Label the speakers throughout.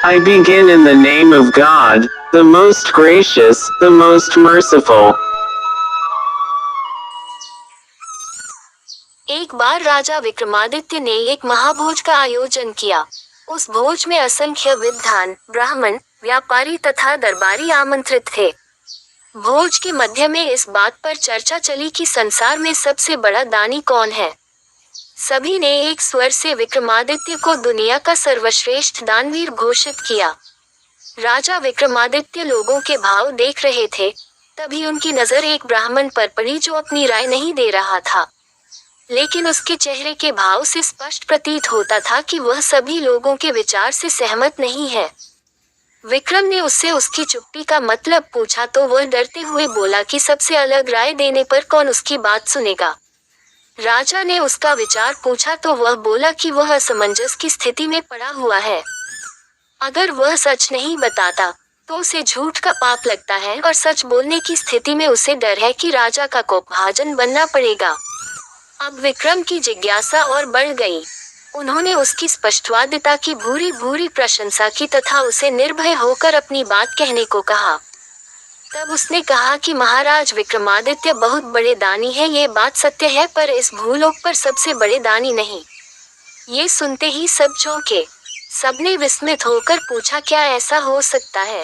Speaker 1: I begin in the name of God, the most gracious, the most merciful.
Speaker 2: एक बार राजा विक्रमादित्य ने एक महाभोज का आयोजन किया। उस भोज में असंख्य विद्वान, ब्राह्मण, व्यापारी तथा दरबारी आमंत्रित थे। भोज के मध्य में इस बात पर चर्चा चली कि संसार में सबसे बड़ा दानी कौन है। सभी ने एक स्वर से विक्रमादित्य को दुनिया का सर्वश्रेष्ठ दानवीर घोषित किया। राजा विक्रमादित्य लोगों के भाव देख रहे थे। तभी उनकी नजर एक ब्राह्मण पर पड़ी जो अपनी राय नहीं दे रहा था, लेकिन उसके चेहरे के भाव से स्पष्ट प्रतीत होता था कि वह सभी लोगों के विचार से सहमत नहीं है। विक्रम ने उससे उसकी चुप्पी का मतलब पूछा तो वह डरते हुए बोला कि सबसे अलग राय देने पर कौन उसकी बात सुनेगा। राजा ने उसका विचार पूछा तो वह बोला कि वह असमंजस की स्थिति में पड़ा हुआ है। अगर वह सच नहीं बताता तो उसे झूठ का पाप लगता है और सच बोलने की स्थिति में उसे डर है कि राजा का कोपभाजन बनना पड़ेगा। अब विक्रम की जिज्ञासा और बढ़ गई। उन्होंने उसकी स्पष्टवादिता की भूरी भूरी प्रशंसा की तथा उसे निर्भय होकर अपनी बात कहने को कहा। तब उसने कहा कि महाराज विक्रमादित्य बहुत बड़े दानी है, ये बात सत्य है, पर इस भूलोक पर सबसे बड़े दानी नहीं। ये सुनते ही सब चौंके। सबने विस्मित होकर पूछा, क्या ऐसा हो सकता है?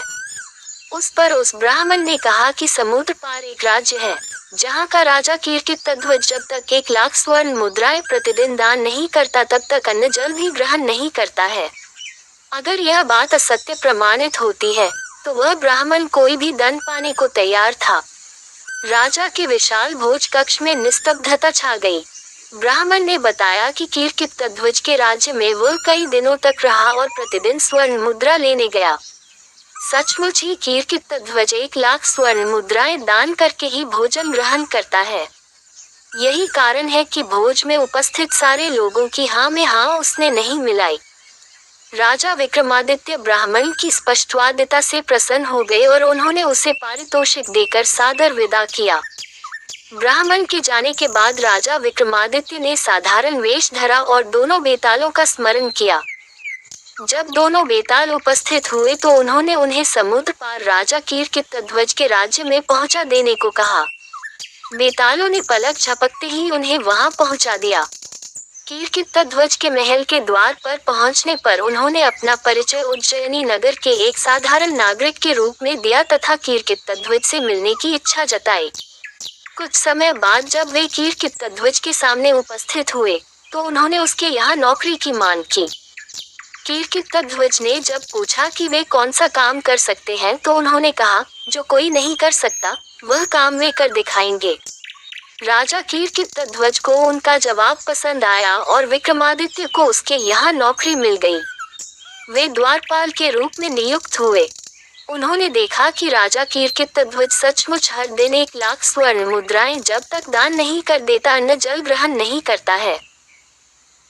Speaker 2: उस पर उस ब्राह्मण ने कहा कि समुद्र पार एक राज्य है, जहाँ का राजा कीर्तिध्वज जब तक 1,00,000 स्वर्ण मुद्राएं प्रतिदिन दान नहीं करता तब तक अन्न जल भी ग्रहण नहीं करता है। अगर यह बात असत्य प्रमाणित होती है तो वह ब्राह्मण कोई भी दंड पाने को तैयार था। राजा के विशाल भोज कक्ष में निस्तब्धता छा गई। ब्राह्मण ने बताया कि कीर्तिध्वज के राज्य में वह कई दिनों तक रहा और प्रतिदिन स्वर्ण मुद्रा लेने गया। सचमुच ही कीर्तिध्वज 1,00,000 स्वर्ण मुद्राएं दान करके ही भोजन ग्रहण करता है। यही कारण है कि भोज में उपस्थित सारे लोगों की हाँ में हाँ उसने नहीं मिलाई। राजा विक्रमादित्य ब्राह्मण की स्पष्टवादिता से प्रसन्न हो गए और उन्होंने उसे पारितोषिक देकर सादर विदा किया। ब्राह्मण के जाने के बाद राजा विक्रमादित्य ने साधारण वेश धरा और दोनों बेतालों का स्मरण किया। जब दोनों बेताल उपस्थित हुए तो उन्होंने उन्हें समुद्र पार राजा कीर्तिध्वज के राज्य में पहुंचा देने को कहा। बेतालों ने पलक झपकते ही उन्हें वहां पहुंचा दिया। कीर्तिध्वज के महल के द्वार पर पहुंचने पर उन्होंने अपना परिचय उज्जैनी नगर के एक साधारण नागरिक के रूप में दिया तथा कीर्तिध्वज से मिलने की इच्छा जताई। कुछ समय बाद जब वे कीर्तिध्वज के सामने उपस्थित हुए तो उन्होंने उसके यहाँ नौकरी की मांग की। कीर्तिध्वज ने जब पूछा कि वे कौन सा काम कर सकते हैं तो उन्होंने कहा, जो कोई नहीं कर सकता वह काम वे कर दिखाएंगे। राजा कीर्तिध्वज को उनका जवाब पसंद आया और विक्रमादित्य को उसके यहाँ नौकरी मिल गई। वे द्वारपाल के रूप में नियुक्त हुए। उन्होंने देखा कि राजा कीर्तिध्वज सचमुच हर दिन 1,00,000 स्वर्ण मुद्राएं जब तक दान नहीं कर देता अन्न जल ग्रहण नहीं करता है।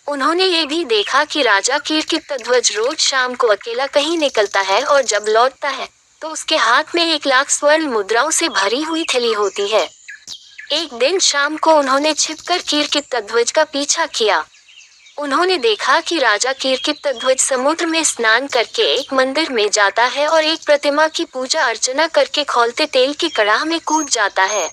Speaker 2: उन्होंने ये भी देखा कि राजा कीर्तिध्वज रोज शाम को अकेला कहीं निकलता है और जब लौटता है तो उसके हाथ में 1,00,000 स्वर्ण मुद्राओं से भरी हुई थैली होती है। एक दिन शाम को उन्होंने छिपकर कीर्तिध्वज का पीछा किया। उन्होंने देखा कि राजा कीर्तिध्वज समुद्र में स्नान करके एक मंदिर में जाता है और एक प्रतिमा की पूजा अर्चना करके खौलते तेल की कड़ाह में कूद जाता है।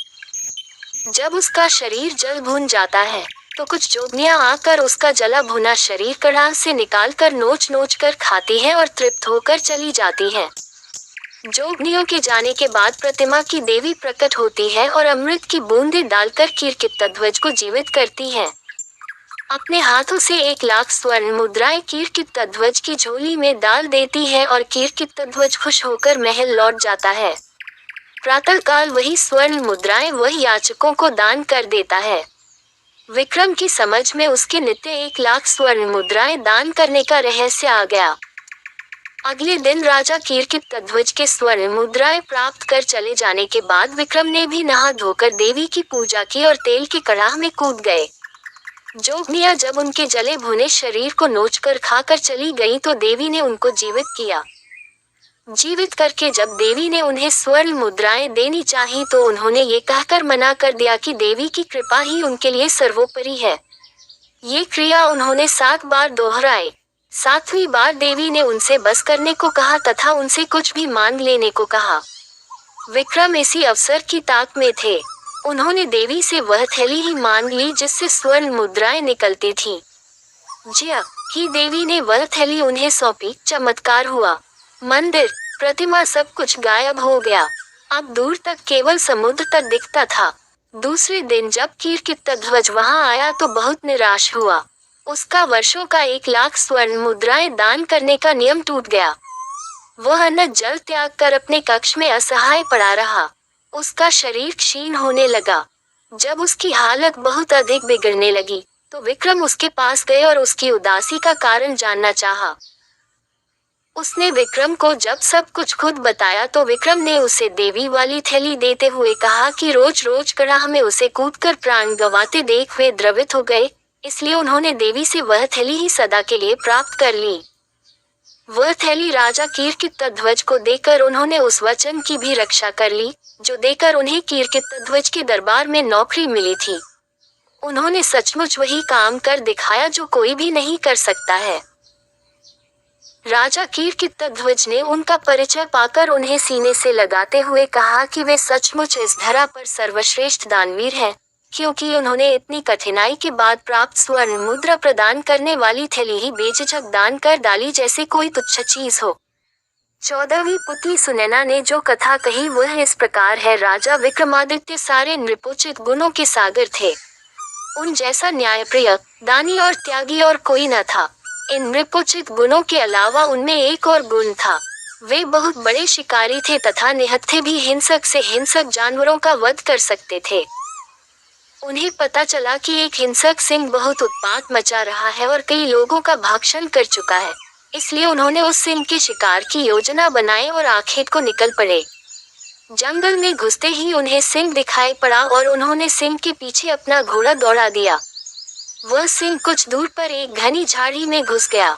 Speaker 2: जब उसका शरीर जल भुन जाता है तो कुछ जोगनियां आकर उसका जला भुना शरीर कड़ाह से निकालकर नोच नोच कर खाती हैं और तृप्त होकर चली जाती हैं। जोगनियों के जाने के बाद प्रतिमा की देवी प्रकट होती है और अमृत की बूंदें डालकर कीर्तिध्वज को जीवित करती हैं। अपने हाथों से 1,00,000 स्वर्ण मुद्राएं कीर्तिध्वज की झोली में डाल देती है और कीर्तिध्वज खुश होकर महल लौट जाता है। प्रातःकाल वही स्वर्ण मुद्राएं वह याचकों को दान कर देता है। विक्रम की समझ में उसके नित्य 1,00,000 स्वर्ण मुद्राएं दान करने का रहस्य आ गया। अगले दिन राजा कीर्तिध्वज के स्वर्ण मुद्राएं प्राप्त कर चले जाने के बाद विक्रम ने भी नहा धोकर देवी की पूजा की और तेल की कड़ाह में कूद गए। जोगनियां जब उनके जले भुने शरीर को नोचकर खाकर चली गईं तो देवी ने उनको जीवित किया। जीवित करके जब देवी ने उन्हें स्वर्ण मुद्राएं देनी चाही तो उन्होंने ये कहकर मना कर दिया कि देवी की कृपा ही उनके लिए सर्वोपरि है। ये क्रिया उन्होंने 7 बार दोहराई। 7वीं बार देवी ने उनसे बस करने को कहा तथा उनसे कुछ भी मांग लेने को कहा। विक्रम इसी अवसर की ताक में थे। उन्होंने देवी से वह थैली ही मांग ली जिससे स्वर्ण मुद्राएं निकलती थीं। ज्या ही देवी ने वह थैली उन्हें सौंपी। चमत्कार हुआ। मंदिर, प्रतिमा, सब कुछ गायब हो गया। अब दूर तक केवल समुद्र तट दिखता था। दूसरे दिन जब कीर्तिध्वज वहां आया तो बहुत निराश हुआ। उसका वर्षों का 1,00,000 स्वर्ण मुद्राएं दान करने का नियम टूट गया। वह अन्न जल त्याग कर अपने कक्ष में असहाय पड़ा रहा। उसका शरीर क्षीण होने लगा। जब उसकी हालत बहुत अधिक बिगड़ने लगी तो विक्रम उसके पास गए और उसकी उदासी का कारण जानना चाहा। उसने विक्रम को जब सब कुछ खुद बताया तो विक्रम ने उसे देवी वाली थैली देते हुए कहा कि रोज रोज कड़ाह में उसे कूदकर प्राण गंवाते देख वे द्रवित हो गए, इसलिए उन्होंने देवी से वह थैली ही सदा के लिए प्राप्त कर ली। वह थैली राजा कीर्तिध्वज को देकर उन्होंने उस वचन की भी रक्षा कर ली जो देकर उन्हें कीर्तिध्वज के दरबार में नौकरी मिली थी। उन्होंने सचमुच वही काम कर दिखाया जो कोई भी नहीं कर सकता है। राजा कीर्तिध्वज ने उनका परिचय पाकर उन्हें सीने से लगाते हुए कहा कि वे सचमुच इस धरा पर सर्वश्रेष्ठ दानवीर हैं, क्योंकि उन्होंने इतनी कठिनाई के बाद प्राप्त स्वर्ण मुद्रा प्रदान करने वाली थैली ही बेझिझक दान कर डाली जैसे कोई तुच्छ चीज हो। 14वीं पुत्री सुनैना ने जो कथा कही वह इस प्रकार है। राजा विक्रमादित्य सारे नृपोचित गुणों के सागर थे। उन जैसा न्यायप्रिय, दानी और त्यागी और कोई न था। इन नृपोचित गुणों के अलावा उनमें एक और गुण था। वे बहुत बड़े शिकारी थे तथा निहत्थे भी हिंसक से हिंसक जानवरों का वध कर सकते थे। उन्हें पता चला कि एक हिंसक सिंह बहुत उत्पात मचा रहा है और कई लोगों का भक्षण कर चुका है, इसलिए उन्होंने उस सिंह के शिकार की योजना बनाई और आखेट को निकल पड़े। जंगल में घुसते ही उन्हें सिंह दिखाई पड़ा और उन्होंने सिंह के पीछे अपना घोड़ा दौड़ा दिया। वह सिंह कुछ दूर पर एक घनी झाड़ी में घुस गया।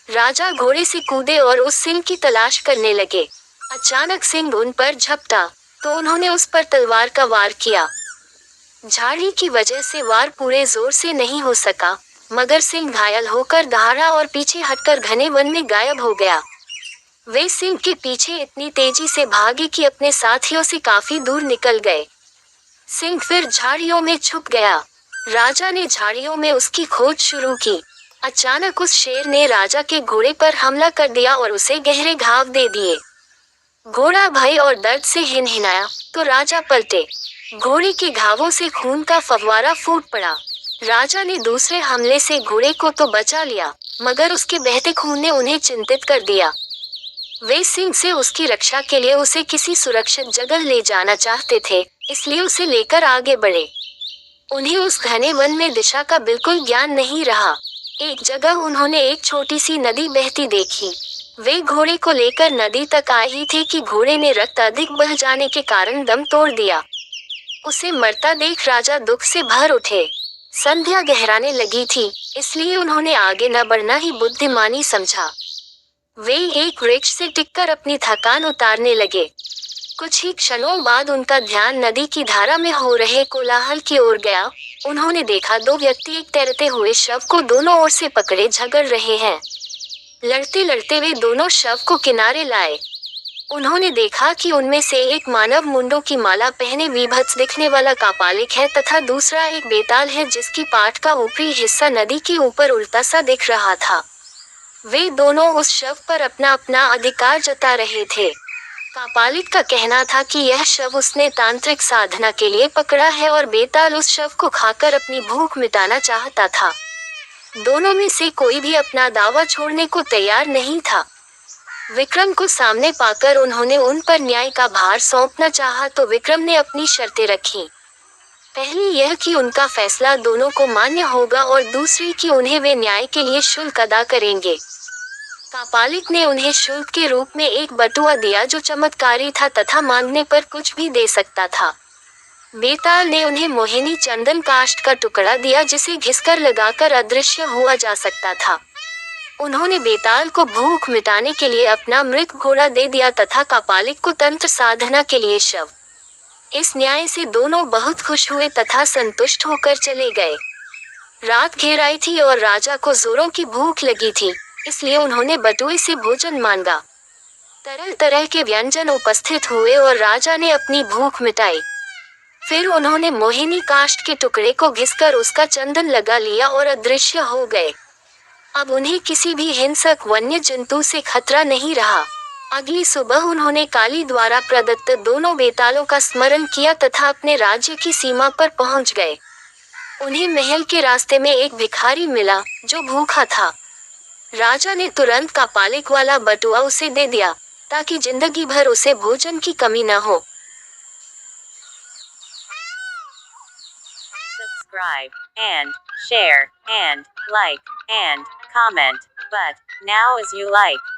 Speaker 2: राजा घोड़े से कूदे और उस सिंह की तलाश करने लगे। अचानक सिंह उन पर झपटा तो उन्होंने उस पर तलवार का वार किया। झाड़ी की वजह से वार पूरे जोर से नहीं हो सका, मगर सिंह घायल होकर दहाड़ा और पीछे हटकर घने वन में गायब हो गया। वे सिंह के पीछे इतनी तेजी से भागे कि अपने साथियों से काफी दूर निकल गए। सिंह फिर झाड़ियों में छुप गया। राजा ने झाड़ियों में उसकी खोज शुरू की। अचानक उस शेर ने राजा के घोड़े पर हमला कर दिया और उसे गहरे घाव दे दिए। घोड़ा भय और दर्द से हिनहिनाया तो राजा पलटे। घोड़े के घावों से खून का फव्वारा फूट पड़ा। राजा ने दूसरे हमले से घोड़े को तो बचा लिया, मगर उसके बहते खून ने उन्हें चिंतित कर दिया। वे सिंह से उसकी रक्षा के लिए उसे किसी सुरक्षित जगह ले जाना चाहते थे, इसलिए उसे लेकर आगे बढ़े। उन्हें उस घने वन में दिशा का बिल्कुल ज्ञान नहीं रहा। एक जगह उन्होंने एक छोटी सी नदी बहती देखी। वे घोड़े को लेकर नदी तक आए ही थे कि घोड़े ने रक्त अधिक बह जाने के कारण दम तोड़ दिया। उसे मरता देख राजा दुख से भर उठे। संध्या गहराने लगी थी, इसलिए उन्होंने आगे न बढ़ना ही बुद्धिमानी समझा। वे एक वृक्ष से टिककर अपनी थकान उतारने लगे। कुछ ही क्षणों बाद उनका ध्यान नदी की धारा में हो रहे कोलाहल की ओर गया। उन्होंने देखा दो व्यक्ति एक तैरते हुए शव को दोनों ओर से पकड़े झगड़ रहे हैं। लड़ते लड़ते वे दोनों शव को किनारे लाए। उन्होंने देखा कि उनमें से एक मानव मुंडों की माला पहने विभत्स दिखने वाला कापालिक है तथा दूसरा एक बेताल है जिसकी पाठ का ऊपरी हिस्सा नदी के ऊपर उल्टा सा दिख रहा था। वे दोनों उस शव पर अपना अपना अधिकार जता रहे थे। कापालिक का कहना था कि यह शव उसने तांत्रिक साधना के लिए पकड़ा है और बेताल उस शव को खाकर अपनी भूख मिटाना चाहता था। दोनों में से कोई भी अपना दावा छोड़ने को तैयार नहीं था। विक्रम को सामने पाकर उन्होंने उन पर न्याय का भार सौंपना चाहा तो विक्रम ने अपनी शर्तें रखी। पहली यह कि उनका फैसला दोनों को मान्य होगा और दूसरी कि उन्हें वे न्याय के लिए शुल्क अदा करेंगे। कापालिक ने उन्हें शुल्क के रूप में एक बटुआ दिया जो चमत्कारी था तथा मांगने पर कुछ भी दे सकता था। बेताल ने उन्हें मोहिनी चंदन काष्ठ का टुकड़ा दिया जिसे घिसकर लगाकर अदृश्य हुआ जा सकता था। उन्होंने बेताल को भूख मिटाने के लिए अपना मृत घोड़ा दे दिया तथा कापालिक को तंत्र साधना के लिए शव। इस न्याय से दोनों बहुत खुश हुए तथा संतुष्ट होकर चले गए। रात घेर आई थी और राजा को जोरों की भूख लगी थी। इसलिए उन्होंने बटुए से भोजन मांगा। तरह तरह के व्यंजन उपस्थित हुए और राजा ने अपनी भूख मिटाई। फिर उन्होंने मोहिनी काष्ठ के टुकड़े को घिसकर उसका चंदन लगा लिया और अदृश्य हो गए। अब उन्हें किसी भी हिंसक वन्य जंतु से खतरा नहीं रहा। अगली सुबह उन्होंने काली द्वारा प्रदत्त दोनों बेतालों का स्मरण किया तथा अपने राज्य की सीमा पर पहुंच गए। उन्हें महल के रास्ते में एक भिखारी मिला जो भूखा था। राजा ने तुरंत कापालिक वाला बटुआ उसे दे दिया ताकि जिंदगी भर उसे भोजन की कमी न हो।
Speaker 3: Subscribe and share and like and comment. But now as you like.